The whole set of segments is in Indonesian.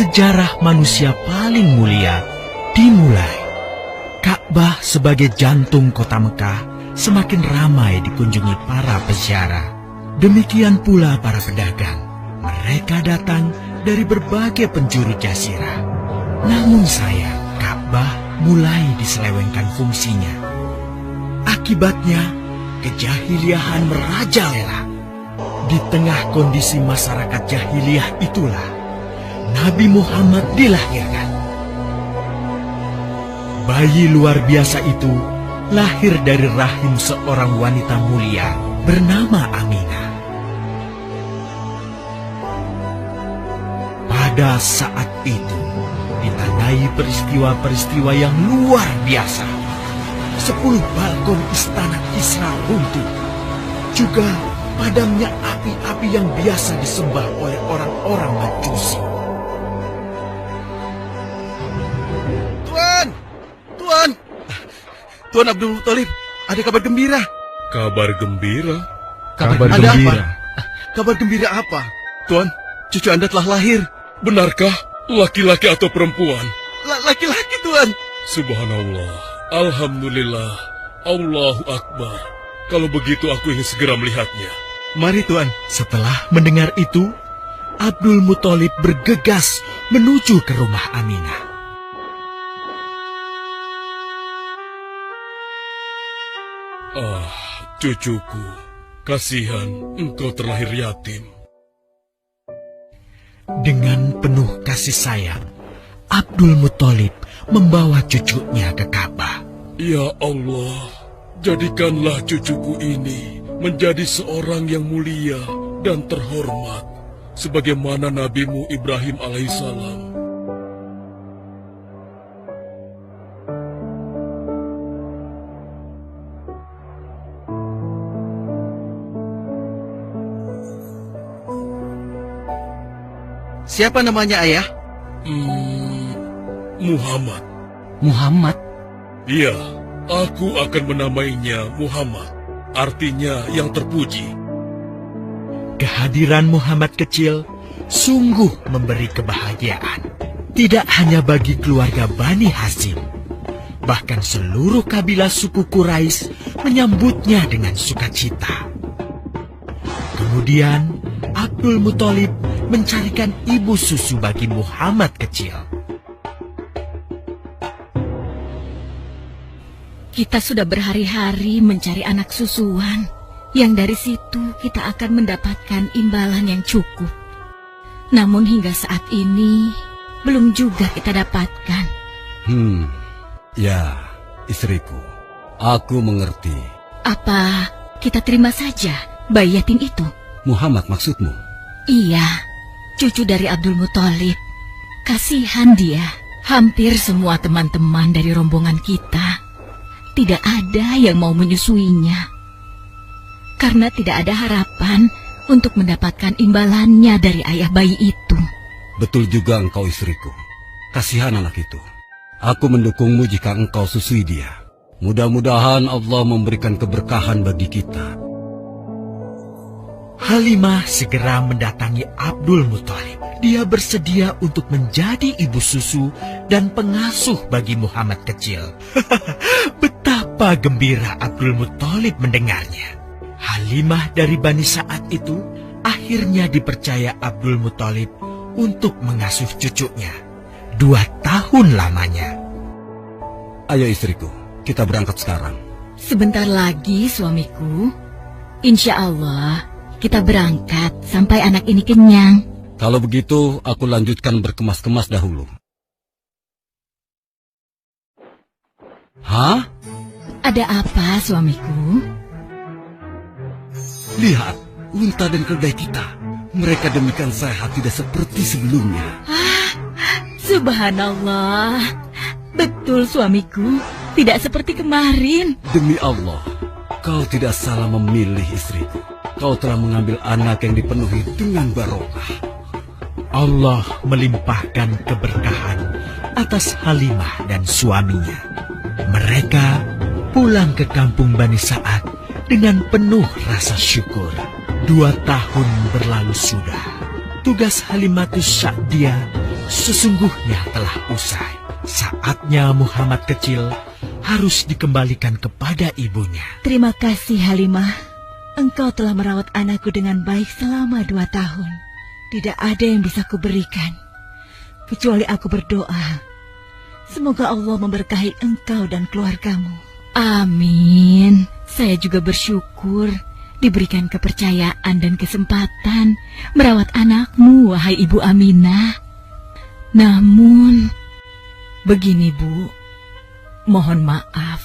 sejarah manusia paling mulia dimulai. Ka'bah sebagai jantung kota Mekah semakin ramai dikunjungi para peziarah. Demikian pula para pedagang. Mereka datang dari berbagai penjuru jazirah. Namun sayang, Ka'bah mulai diselewengkan fungsinya. Akibatnya, kejahiliahan merajalela. Di tengah kondisi masyarakat jahiliyah itulah Nabi Muhammad dilahirkan. Bayi luar biasa itu lahir dari rahim seorang wanita mulia bernama Aminah. Pada saat itu ditandai peristiwa-peristiwa yang luar biasa. 10 balkon istana Kisra runtuh. Juga padamnya api-api yang biasa disembah oleh orang-orang Majusi. Tuan Abdul Muthalib, ada kabar gembira. Kabar gembira? Kabar gembira? Kabar gembira apa? Tuan, cucu Anda telah lahir. Benarkah? Laki-laki atau perempuan? Laki-laki, Tuan. Subhanallah, Alhamdulillah, Allahu Akbar. Kalau begitu aku ingin segera melihatnya. Mari, Tuan. Setelah mendengar itu, Abdul Muthalib bergegas menuju ke rumah Aminah. Ah, cucuku, kasihan engkau terlahir yatim. Dengan penuh kasih sayang, Abdul Muthalib membawa cucunya ke Ka'bah. Ya Allah, jadikanlah cucuku ini menjadi seorang yang mulia dan terhormat, sebagaimana Nabimu Ibrahim alaihissalam. Siapa namanya, Ayah? Muhammad. Muhammad? Iya, aku akan menamainya Muhammad. Artinya yang terpuji. Kehadiran Muhammad kecil sungguh memberi kebahagiaan. Tidak hanya bagi keluarga Bani Hashim, bahkan seluruh kabilah suku Quraisy menyambutnya dengan sukacita. Kemudian Abdul Muthalib mencarikan ibu susu bagi Muhammad kecil. Kita sudah berhari-hari mencari anak susuan, yang dari situ kita akan mendapatkan imbalan yang cukup. Namun hingga saat ini, belum juga kita dapatkan. Ya, istriku, aku mengerti. Apa kita terima saja bayi yatim itu? Muhammad maksudmu? Iya, cucu dari Abdul Muthalib. Kasihan dia. Hampir semua teman-teman dari rombongan kita tidak ada yang mau menyusuinya. Karena tidak ada harapan untuk mendapatkan imbalannya dari ayah bayi itu. Betul juga engkau, istriku. Kasihan anak itu. Aku mendukungmu jika engkau susui dia. Mudah-mudahan Allah memberikan keberkahan bagi kita. Halimah segera mendatangi Abdul Muthalib. Dia bersedia untuk menjadi ibu susu dan pengasuh bagi Muhammad kecil. Betapa gembira Abdul Muthalib mendengarnya. Halimah dari Bani Sa'ad itu akhirnya dipercaya Abdul Muthalib untuk mengasuh cucunya 2 tahun lamanya. Ayo istriku, kita berangkat sekarang. Sebentar lagi suamiku. Insya Allah kita berangkat sampai anak ini kenyang. Kalau begitu, aku lanjutkan berkemas-kemas dahulu. Hah? Ada apa suamiku? Lihat, unta dan keledai kita. Mereka demikian sehat, tidak seperti sebelumnya. Subhanallah. Betul suamiku, tidak seperti kemarin. Demi Allah, kau tidak salah memilih istriku. Kau telah mengambil anak yang dipenuhi dengan barokah. Allah melimpahkan keberkahan atas Halimah dan suaminya. Mereka pulang ke kampung Bani Sa'ad dengan penuh rasa syukur. 2 tahun berlalu sudah. Tugas Halimatus Sa'diyah Sesungguhnya telah usai. Saatnya Muhammad kecil harus dikembalikan kepada ibunya. Terima kasih Halimah. Engkau telah merawat anakku dengan baik selama 2 tahun. Tidak ada yang bisa kuberikan kecuali aku berdoa. Semoga Allah memberkahi engkau dan keluargamu. Amin. Saya juga bersyukur diberikan kepercayaan dan kesempatan merawat anakmu, wahai Ibu Aminah. Namun, begini Bu, mohon maaf.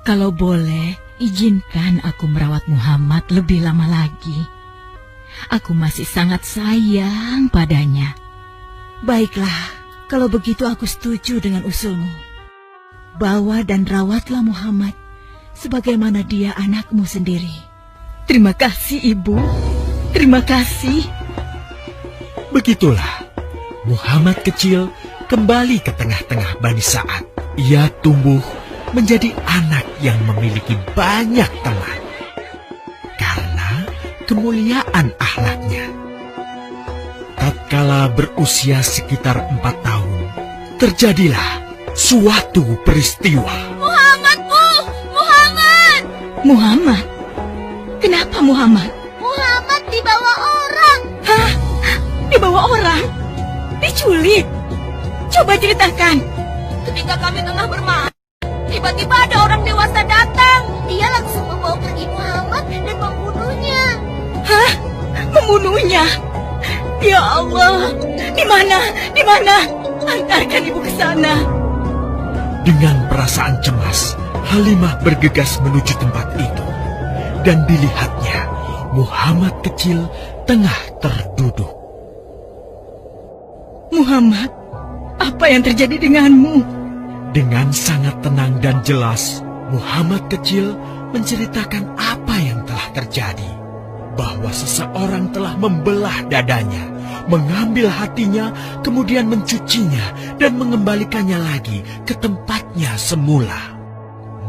Kalau boleh, izinkan aku merawat Muhammad lebih lama lagi. Aku masih sangat sayang padanya. Baiklah, kalau begitu aku setuju dengan usulmu. Bawa dan rawatlah Muhammad sebagaimana dia anakmu sendiri. Terima kasih Ibu. Terima kasih. Begitulah, Muhammad kecil kembali ke tengah-tengah Bani Sa'ad. Ia tumbuh menjadi anak yang memiliki banyak teman karena kemuliaan akhlaknya. Tatkala berusia sekitar 4 tahun, terjadilah suatu peristiwa. Muhammad, Bu! Muhammad! Muhammad? Kenapa Muhammad? Muhammad dibawa orang. Hah? Dibawa orang? Diculik? Coba ceritakan. Ketika kami tengah bermain, tiba-tiba ada orang dewasa datang. Dia langsung membawa pergi Muhammad dan membunuhnya. Hah? Membunuhnya? Ya Allah, di mana? Di mana? Antarkan ibu ke sana. Dengan perasaan cemas, Halimah bergegas menuju tempat itu. Dan dilihatnya, Muhammad kecil tengah terduduk. Muhammad, apa yang terjadi denganmu? Dengan sangat tenang dan jelas, Muhammad kecil menceritakan apa yang telah terjadi. Bahwa seseorang telah membelah dadanya, mengambil hatinya, kemudian mencucinya dan mengembalikannya lagi ke tempatnya semula.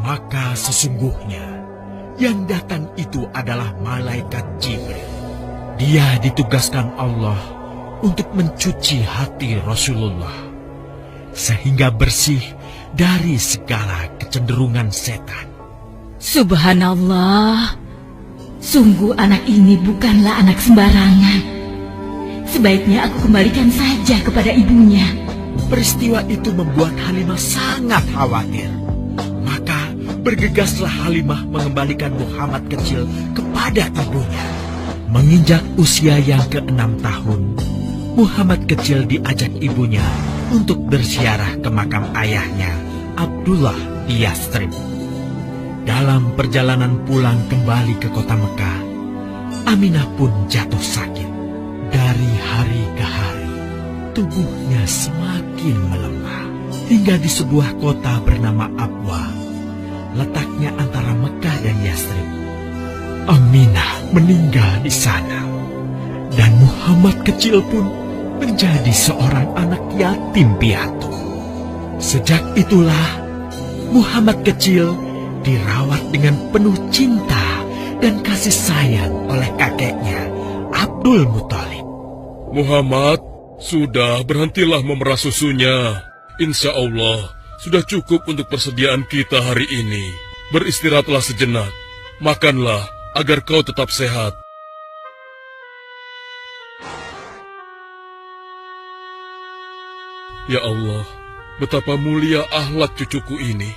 Maka sesungguhnya yang datang itu adalah malaikat Jibril. Dia ditugaskan Allah untuk mencuci hati Rasulullah sehingga bersih dari segala kecenderungan setan. Subhanallah. Sungguh anak ini bukanlah anak sembarangan. Sebaiknya aku kembalikan saja kepada ibunya. Peristiwa itu membuat Halimah sangat khawatir. Maka bergegaslah Halimah mengembalikan Muhammad kecil kepada ibunya. Menginjak usia yang ke-6 tahun, Muhammad kecil diajak ibunya untuk berziarah ke makam ayahnya, Abdullah di Yastrib. Dalam perjalanan pulang kembali ke kota Mekah, Aminah pun jatuh sakit. Dari hari ke hari, tubuhnya semakin melemah. Hingga di sebuah kota bernama Abwa, letaknya antara Mekah dan Yastrib, Aminah meninggal di sana. Dan Muhammad kecil pun menjadi seorang anak yatim piatu. Sejak itulah, Muhammad kecil dirawat dengan penuh cinta dan kasih sayang oleh kakeknya, Abdul Muthalib. Muhammad, sudah berhentilah memerah susunya. Insya Allah, sudah cukup untuk persediaan kita hari ini. Beristirahatlah sejenak. Makanlah agar kau tetap sehat. Ya Allah, betapa mulia akhlak cucuku ini.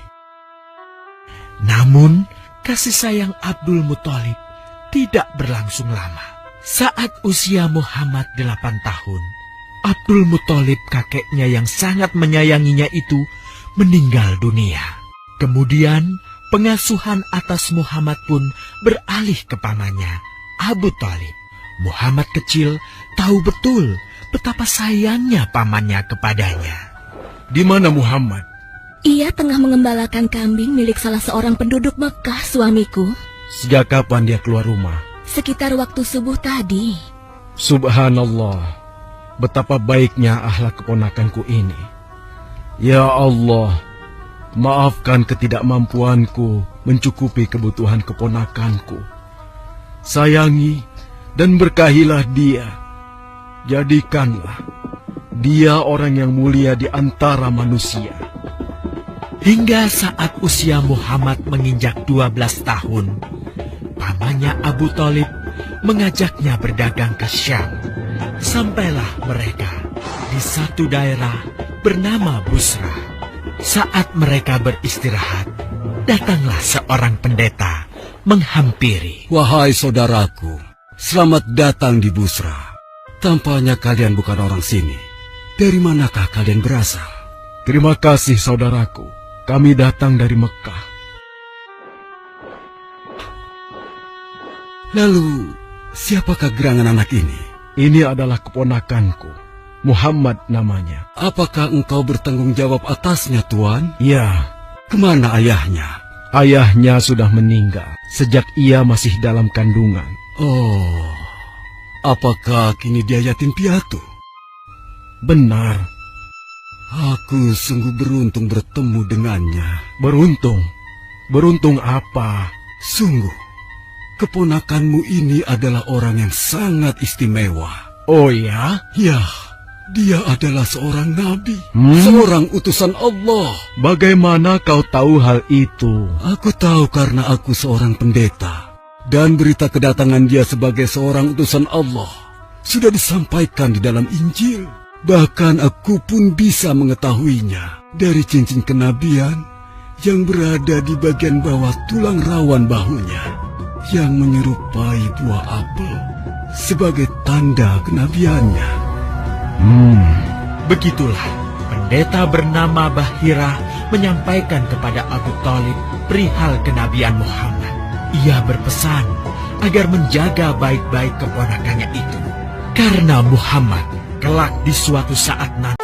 Namun, kasih sayang Abdul Muthalib tidak berlangsung lama. Saat usia Muhammad 8 tahun, Abdul Muthalib kakeknya yang sangat menyayanginya itu meninggal dunia. Kemudian, pengasuhan atas Muhammad pun beralih ke pamannya, Abu Thalib. Muhammad kecil tahu betul betapa sayangnya pamannya kepadanya. Di mana Muhammad? Ia tengah mengembalakan kambing milik salah seorang penduduk Mekah, suamiku. Sejak kapan dia keluar rumah? Sekitar waktu subuh tadi. Subhanallah, betapa baiknya akhlak keponakanku ini. Ya Allah, maafkan ketidakmampuanku mencukupi kebutuhan keponakanku. Sayangi dan berkahilah dia. Jadikanlah Dia orang yang mulia di antara manusia. Hingga saat usia Muhammad menginjak 12 tahun, pamannya Abu Thalib mengajaknya berdagang ke Syam. Sampailah mereka di satu daerah bernama Busra. Saat mereka beristirahat, datanglah seorang pendeta menghampiri. Wahai saudaraku, selamat datang di Busra. Tampaknya kalian bukan orang sini. Dari manakah kalian berasal? Terima kasih saudaraku. Kami datang dari Mekah. Lalu, siapakah gerangan anak ini? Ini adalah keponakanku. Muhammad namanya. Apakah engkau bertanggung jawab atasnya, Tuan? Ya, Kemana ayahnya? ayahnya sudah meninggal sejak ia masih dalam kandungan. Oh, apakah kini dia yatim piatu? Benar, Aku sungguh beruntung bertemu dengannya. beruntung. Beruntung apa? Sungguh, keponakanmu ini adalah orang yang sangat istimewa. Oh ya? Ya, dia adalah seorang nabi, Hmm? seorang utusan Allah. Bagaimana kau tahu hal itu? Aku tahu karena aku seorang pendeta. Dan berita kedatangan dia sebagai seorang utusan Allah sudah disampaikan di dalam Injil. Bahkan aku pun bisa mengetahuinya dari cincin kenabian yang berada di bagian bawah tulang rawan bahunya yang menyerupai buah apel sebagai tanda kenabiannya. Begitulah, pendeta bernama Bahira menyampaikan kepada Abu Thalib perihal kenabian Muhammad. Ia berpesan agar menjaga baik-baik keponakannya itu. Karena Muhammad kelak di suatu saat nanti